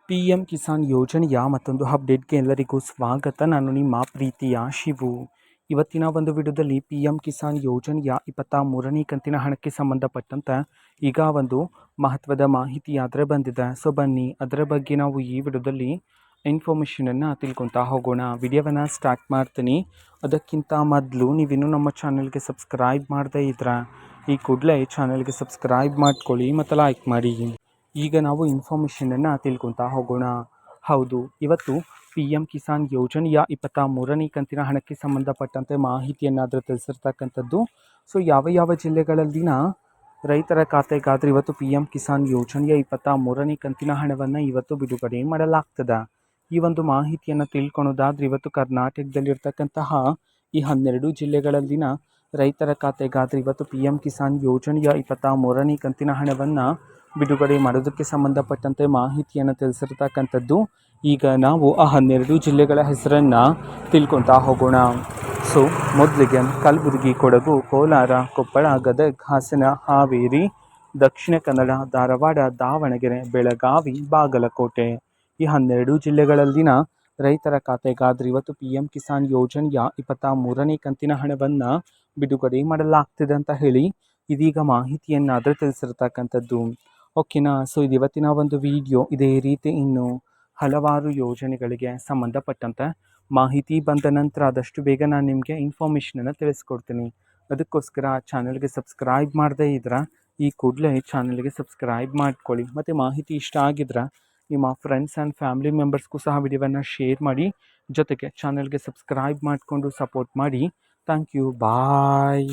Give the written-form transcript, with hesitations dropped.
P M Kisan ಯೋಜನೆಯ ಮತ್ತೊಂದು ಅಪ್ಡೇಟ್ಗೆ ಎಲ್ಲರಿಗೂ ಸ್ವಾಗತ. ನಾನು ನಿಮ್ಮ ಪ್ರೀತಿಯ ಶಿವು. ಇವತ್ತಿನ ಒಂದು ವಿಡಿಯೋದಲ್ಲಿ ಪಿ ಎಂ ಕಿಸಾನ್ ಯೋಜನೆಯ 23ನೇ ಕಂತಿನ ಹಣಕ್ಕೆ ಸಂಬಂಧಪಟ್ಟಂತೆ ಈಗ ಒಂದು ಮಹತ್ವದ ಮಾಹಿತಿ ಆದರೆ ಬಂದಿದೆ. ಸೊ ಬನ್ನಿ ಅದರ ಬಗ್ಗೆ ನಾವು ಈ ವಿಡಿಯೋದಲ್ಲಿ ಇನ್ಫಾರ್ಮೇಷನನ್ನು ತಿಳ್ಕೊತಾ ಹೋಗೋಣ. ವಿಡಿಯೋವನ್ನು ಸ್ಟಾರ್ಟ್ ಮಾಡ್ತೀನಿ. ಅದಕ್ಕಿಂತ ಮೊದಲು ನೀವಿನ್ನೂ ನಮ್ಮ ಚಾನಲ್ಗೆ ಸಬ್ಸ್ಕ್ರೈಬ್ ಮಾಡದೇ ಇದ್ರೆ ಈ ಕೂಡಲೇ ಚಾನಲ್ಗೆ ಸಬ್ಸ್ಕ್ರೈಬ್ ಮಾಡ್ಕೊಳ್ಳಿ ಮತ್ತು ಲೈಕ್ ಮಾಡಿ. ಈಗ ನಾವು ಇನ್ಫಾರ್ಮೇಷನನ್ನು ತಿಳ್ಕೊತಾ ಹೋಗೋಣ. ಹೌದು, ಇವತ್ತು ಪಿ ಎಂ ಕಿಸಾನ್ ಯೋಜನೆಯ 23ನೇ ಕಂತಿನ ಹಣಕ್ಕೆ ಸಂಬಂಧಪಟ್ಟಂತೆ ಮಾಹಿತಿಯನ್ನಾದರೂ ತಿಳಿಸಿರ್ತಕ್ಕಂಥದ್ದು. ಸೊ ಯಾವ ಜಿಲ್ಲೆಗಳಲ್ಲಿನ ರೈತರ ಖಾತೆಗಾದರೆ ಇವತ್ತು ಪಿ ಎಂ ಕಿಸಾನ್ ಯೋಜನೆಯ 23ನೇ ಕಂತಿನ ಹಣವನ್ನು ಇವತ್ತು ಬಿಡುಗಡೆ ಮಾಡಲಾಗ್ತದೆ. ಈ ಒಂದು ಮಾಹಿತಿಯನ್ನು ತಿಳ್ಕೊಳೋದಾದರೆ ಇವತ್ತು ಕರ್ನಾಟಕದಲ್ಲಿರ್ತಕ್ಕಂತಹ ಈ 12 ಜಿಲ್ಲೆಗಳಲ್ಲಿನ ರೈತರ ಖಾತೆಗಾದರೆ ಇವತ್ತು ಪಿ ಎಂ ಕಿಸಾನ್ ಯೋಜನೆಯ 23ನೇ ಕಂತಿನ ಹಣವನ್ನು ಬಿಡುಗಡೆ ಮಾಡೋದಕ್ಕೆ ಸಂಬಂಧಪಟ್ಟಂತೆ ಮಾಹಿತಿಯನ್ನು ತಿಳಿಸಿರ್ತಕ್ಕಂಥದ್ದು. ಈಗ ನಾವು ಆ 12 ಜಿಲ್ಲೆಗಳ ಹೆಸರನ್ನು ತಿಳ್ಕೊತಾ ಹೋಗೋಣ. ಸೊ ಮೊದಲಿಗೆ ಕಲಬುರಗಿ, ಕೊಡಗು, ಕೋಲಾರ, ಕೊಪ್ಪಳ, ಗದಗ, ಹಾಸನ, ಹಾವೇರಿ, ದಕ್ಷಿಣ ಕನ್ನಡ, ಧಾರವಾಡ, ದಾವಣಗೆರೆ, ಬೆಳಗಾವಿ, ಬಾಗಲಕೋಟೆ ಈ 12 ಜಿಲ್ಲೆಗಳಲ್ಲಿನ ರೈತರ ಖಾತೆಗಾದರೆ ಇವತ್ತು ಪಿ ಎಂ ಕಿಸಾನ್ ಯೋಜನೆಯ 23ನೇ ಕಂತಿನ ಹಣವನ್ನು ಬಿಡುಗಡೆ ಮಾಡಲಾಗ್ತಿದೆ ಅಂತ ಹೇಳಿ ಇದೀಗ ಮಾಹಿತಿಯನ್ನಾದರೂ ತಿಳಿಸಿರ್ತಕ್ಕಂಥದ್ದು. ಓಕೆನಾ. ಸೊ ಇದು ಇವತ್ತಿನ ಒಂದು ವಿಡಿಯೋ. ಇದೇ ರೀತಿ ಇನ್ನು ಹಲವಾರು ಯೋಜನೆಗಳಿಗೆ ಸಂಬಂಧಪಟ್ಟಂತೆ ಮಾಹಿತಿ ಬಂದ ನಂತರ ಆದಷ್ಟು ಬೇಗ ನಾನು ನಿಮಗೆ ಇನ್ಫಾರ್ಮೇಷನನ್ನು ತಿಳಿಸ್ಕೊಡ್ತೀನಿ. ಅದಕ್ಕೋಸ್ಕರ ಚಾನಲ್ಗೆ ಸಬ್ಸ್ಕ್ರೈಬ್ ಮಾಡದೇ ಇದ್ರೆ ಈ ಕೂಡಲೇ ಚಾನಲ್ಗೆ ಸಬ್ಸ್ಕ್ರೈಬ್ ಮಾಡ್ಕೊಳ್ಳಿ. ಮತ್ತು ಮಾಹಿತಿ ಇಷ್ಟ ಆಗಿದ್ರೆ ನಿಮ್ಮ ಫ್ರೆಂಡ್ಸ್ ಆ್ಯಂಡ್ ಫ್ಯಾಮಿಲಿ ಮೆಂಬರ್ಸ್ಗೂ ಸಹ ವಿಡಿಯೋವನ್ನು ಶೇರ್ ಮಾಡಿ. ಜೊತೆಗೆ ಚಾನಲ್ಗೆ ಸಬ್ಸ್ಕ್ರೈಬ್ ಮಾಡಿಕೊಂಡು ಸಪೋರ್ಟ್ ಮಾಡಿ. Thank you. ಬಾಯ್.